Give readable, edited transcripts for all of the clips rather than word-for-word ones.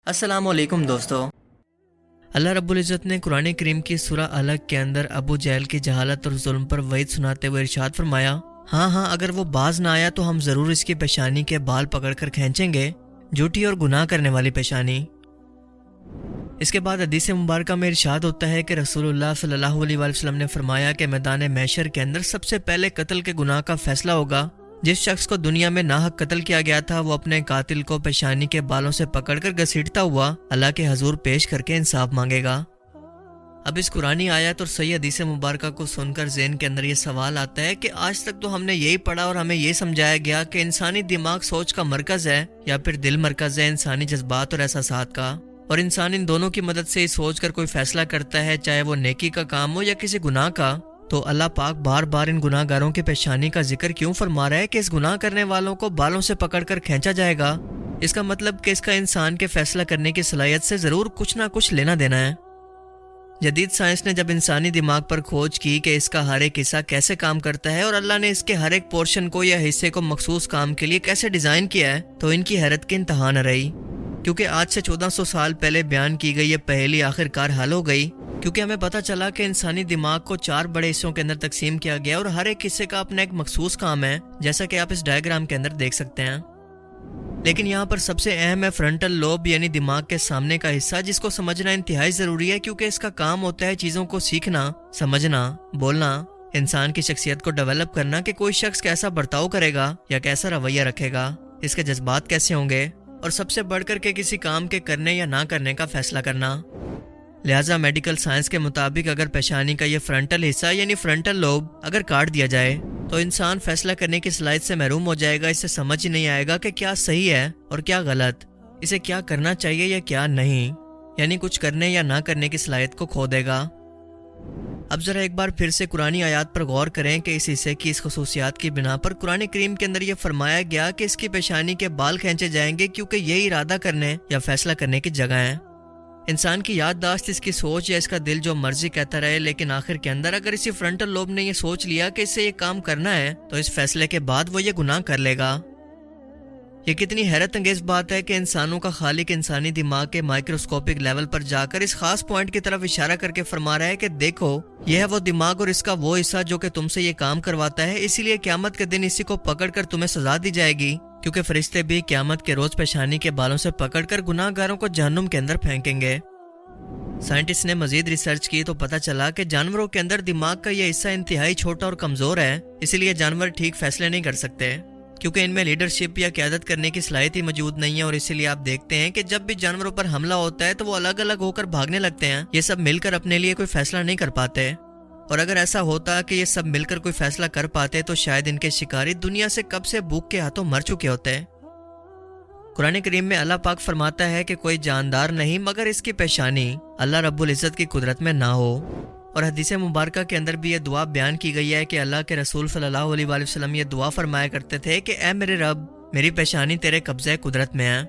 السلام علیکم دوستو۔ اللہ رب العزت نے قرآن کریم کی سورہ الگ کے اندر ابو جہل کی جہالت اور ظلم پر وعید سناتے ہوئے ارشاد فرمایا، ہاں اگر وہ باز نہ آیا تو ہم ضرور اس کی پیشانی کے بال پکڑ کر کھینچیں گے، جھوٹی اور گناہ کرنے والی پیشانی۔ اس کے بعد حدیث مبارکہ میں ارشاد ہوتا ہے کہ رسول اللہ صلی اللہ علیہ وآلہ وسلم نے فرمایا کہ میدان محشر کے اندر سب سے پہلے قتل کے گناہ کا فیصلہ ہوگا۔ جس شخص کو دنیا میں ناحق قتل کیا گیا تھا وہ اپنے قاتل کو پیشانی کے بالوں سے پکڑ کر گھسیٹتا ہوا اللہ کے حضور پیش کر کے انصاف مانگے گا۔ اب اس قرآنی آیت اور صحیح حدیث مبارکہ کو سن کر ذہن کے اندر یہ سوال آتا ہے کہ آج تک تو ہم نے یہی پڑھا اور ہمیں یہ سمجھایا گیا کہ انسانی دماغ سوچ کا مرکز ہے یا پھر دل مرکز ہے انسانی جذبات اور احساسات کا، اور انسان ان دونوں کی مدد سے ہی سوچ کر کوئی فیصلہ کرتا ہے، چاہے وہ نیکی کا کام ہو یا کسی گناہ کا۔ تو اللہ پاک بار بار ان گناہ گاروں کی پیشانی کا ذکر کیوں فرما رہا ہے کہ اس گناہ کرنے والوں کو بالوں سے پکڑ کر کھینچا جائے گا؟ اس کا مطلب کہ اس کا انسان کے فیصلہ کرنے کی صلاحیت سے ضرور کچھ نہ کچھ لینا دینا ہے۔ جدید سائنس نے جب انسانی دماغ پر کھوج کی کہ اس کا ہر ایک حصہ کیسے کام کرتا ہے اور اللہ نے اس کے ہر ایک پورشن کو یا حصے کو مخصوص کام کے لیے کیسے ڈیزائن کیا ہے، تو ان کی حیرت کی انتہا نہ رہی، کیونکہ آج سے 1400 سال پہلے بیان کی گئی یہ پہیلی آخر کار حل ہو گئی، کیونکہ ہمیں پتہ چلا کہ انسانی دماغ کو 4 بڑے حصوں کے اندر تقسیم کیا گیا اور ہر ایک حصے کا اپنا ایک مخصوص کام ہے، جیسا کہ آپ اس ڈائیگرام کے اندر دیکھ سکتے ہیں۔ لیکن یہاں پر سب سے اہم ہے فرنٹل لوب، یعنی دماغ کے سامنے کا حصہ، جس کو سمجھنا انتہائی ضروری ہے، کیونکہ اس کا کام ہوتا ہے چیزوں کو سیکھنا، سمجھنا، بولنا، انسان کی شخصیت کو ڈیولپ کرنا کہ کوئی شخص کیسا برتاؤ کرے گا یا کیسا رویہ رکھے گا، اس کے جذبات کیسے ہوں گے، اور سب سے بڑھ کر کے کسی کام کے کرنے یا نہ کرنے کا فیصلہ کرنا۔ لہٰذا میڈیکل سائنس کے مطابق اگر پیشانی کا یہ فرنٹل حصہ یعنی فرنٹل لوب اگر کاٹ دیا جائے تو انسان فیصلہ کرنے کی صلاحیت سے محروم ہو جائے گا، اسے سمجھ ہی نہیں آئے گا کہ کیا صحیح ہے اور کیا غلط، اسے کیا کرنا چاہیے یا کیا نہیں، یعنی کچھ کرنے یا نہ کرنے کی صلاحیت کو کھو دے گا۔ اب ذرا ایک بار پھر سے قرآنی آیات پر غور کریں کہ اس حصے کی اس خصوصیات کی بنا پر قرآن کریم کے اندر یہ فرمایا گیا کہ اس کی پیشانی کے بال کھینچے جائیں گے، کیونکہ یہی ارادہ کرنے یا فیصلہ کرنے کی جگہ ہے۔ انسان کی یادداشت، اس کی سوچ یا اس کا دل جو مرضی کہتا رہے، لیکن آخر کے اندر اگر اسی فرنٹل لوب نے یہ سوچ لیا کہ اسے یہ کام کرنا ہے تو اس فیصلے کے بعد وہ یہ گناہ کر لے گا۔ یہ کتنی حیرت انگیز بات ہے کہ انسانوں کا خالق انسانی دماغ کے مائکروسکوپک لیول پر جا کر اس خاص پوائنٹ کی طرف اشارہ کر کے فرما رہا ہے کہ دیکھو، یہ ہے وہ دماغ اور اس کا وہ حصہ جو کہ تم سے یہ کام کرواتا ہے، اسی لیے قیامت کے دن اسی کو پکڑ کر تمہیں سزا دی جائے گی، کیونکہ فرشتے بھی قیامت کے روز پیشانی کے بالوں سے پکڑ کر گناہ گاروں کو جہنم کے اندر پھینکیں گے۔ سائنٹسٹ نے مزید ریسرچ کی تو پتہ چلا کہ جانوروں کے اندر دماغ کا یہ حصہ انتہائی چھوٹا اور کمزور ہے، اسی لیے جانور ٹھیک فیصلے نہیں کر سکتے، کیونکہ ان میں لیڈرشپ یا قیادت کرنے کی صلاحیت ہی موجود نہیں ہے، اور اسی لیے آپ دیکھتے ہیں کہ جب بھی جانوروں پر حملہ ہوتا ہے تو وہ الگ الگ ہو کر بھاگنے لگتے ہیں، یہ سب مل کر اپنے لیے کوئی فیصلہ نہیں کر پاتے، اور اگر ایسا ہوتا کہ یہ سب مل کر کوئی فیصلہ کر پاتے تو شاید ان کے شکاری دنیا سے کب سے بھوک کے ہاتھوں مر چکے ہوتے۔ قرآن کریم میں اللہ پاک فرماتا ہے کہ کوئی جاندار نہیں مگر اس کی پیشانی اللہ رب العزت کی قدرت میں نہ ہو، اور حدیث مبارکہ کے اندر بھی یہ دعا بیان کی گئی ہے کہ اللہ کے رسول صلی اللہ علیہ وآلہ وسلم یہ دعا فرمایا کرتے تھے کہ اے میرے رب، میری پیشانی تیرے قبضہ قدرت میں ہے،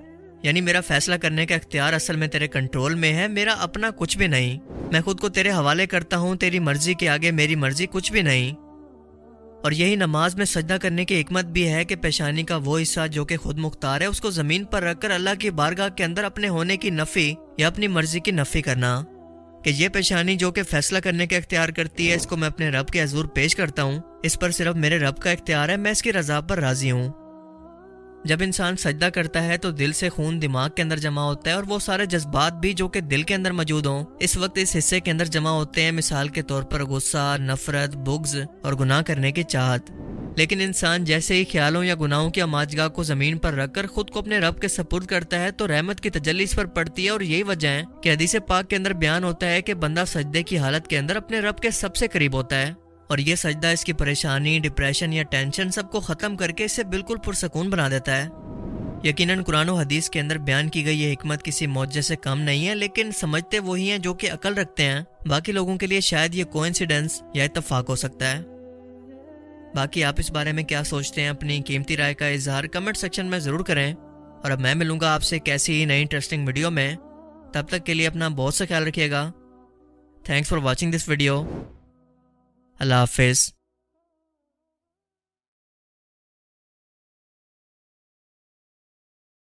یعنی میرا فیصلہ کرنے کا اختیار اصل میں تیرے کنٹرول میں ہے، میرا اپنا کچھ بھی نہیں، میں خود کو تیرے حوالے کرتا ہوں، تیری مرضی کے آگے میری مرضی کچھ بھی نہیں۔ اور یہی نماز میں سجدہ کرنے کی حکمت بھی ہے کہ پیشانی کا وہ حصہ جو کہ خود مختار ہے اس کو زمین پر رکھ کر اللہ کی بارگاہ کے اندر اپنے ہونے کی نفی یا اپنی مرضی کی نفی کرنا، کہ یہ پیشانی جو کہ فیصلہ کرنے کا اختیار کرتی ہے، اس کو میں اپنے رب کے حضور پیش کرتا ہوں، اس پر صرف میرے رب کا اختیار ہے، میں اس کی رضا پر راضی ہوں۔ جب انسان سجدہ کرتا ہے تو دل سے خون دماغ کے اندر جمع ہوتا ہے، اور وہ سارے جذبات بھی جو کہ دل کے اندر موجود ہوں اس وقت اس حصے کے اندر جمع ہوتے ہیں، مثال کے طور پر غصہ، نفرت، بغض اور گناہ کرنے کی چاہت۔ لیکن انسان جیسے ہی خیالوں یا گناہوں کی اماجگاہ کو زمین پر رکھ کر خود کو اپنے رب کے سپرد کرتا ہے تو رحمت کی تجلی اس پر پڑتی ہے، اور یہی وجہ ہے کہ حدیث پاک کے اندر بیان ہوتا ہے کہ بندہ سجدے کی حالت کے اندر اپنے رب کے سب سے قریب ہوتا ہے، اور یہ سجدہ اس کی پریشانی، ڈپریشن یا ٹینشن سب کو ختم کر کے اسے بالکل پرسکون بنا دیتا ہے۔ یقیناً قرآن و حدیث کے اندر بیان کی گئی یہ حکمت کسی معجزے سے کم نہیں ہے، لیکن سمجھتے وہی ہیں جو کہ عقل رکھتے ہیں، باقی لوگوں کے لیے شاید یہ کوئنسیڈنس یا اتفاق ہو سکتا ہے۔ باقی آپ اس بارے میں کیا سوچتے ہیں؟ اپنی قیمتی رائے کا اظہار کمنٹ سیکشن میں ضرور کریں، اور اب میں ملوں گا آپ سے ایک ایسی ہی نئی انٹرسٹنگ ویڈیو میں، تب تک کے لیے اپنا بہت سا خیال رکھیے گا۔ Thanks for watching this video. اللہ حافظ۔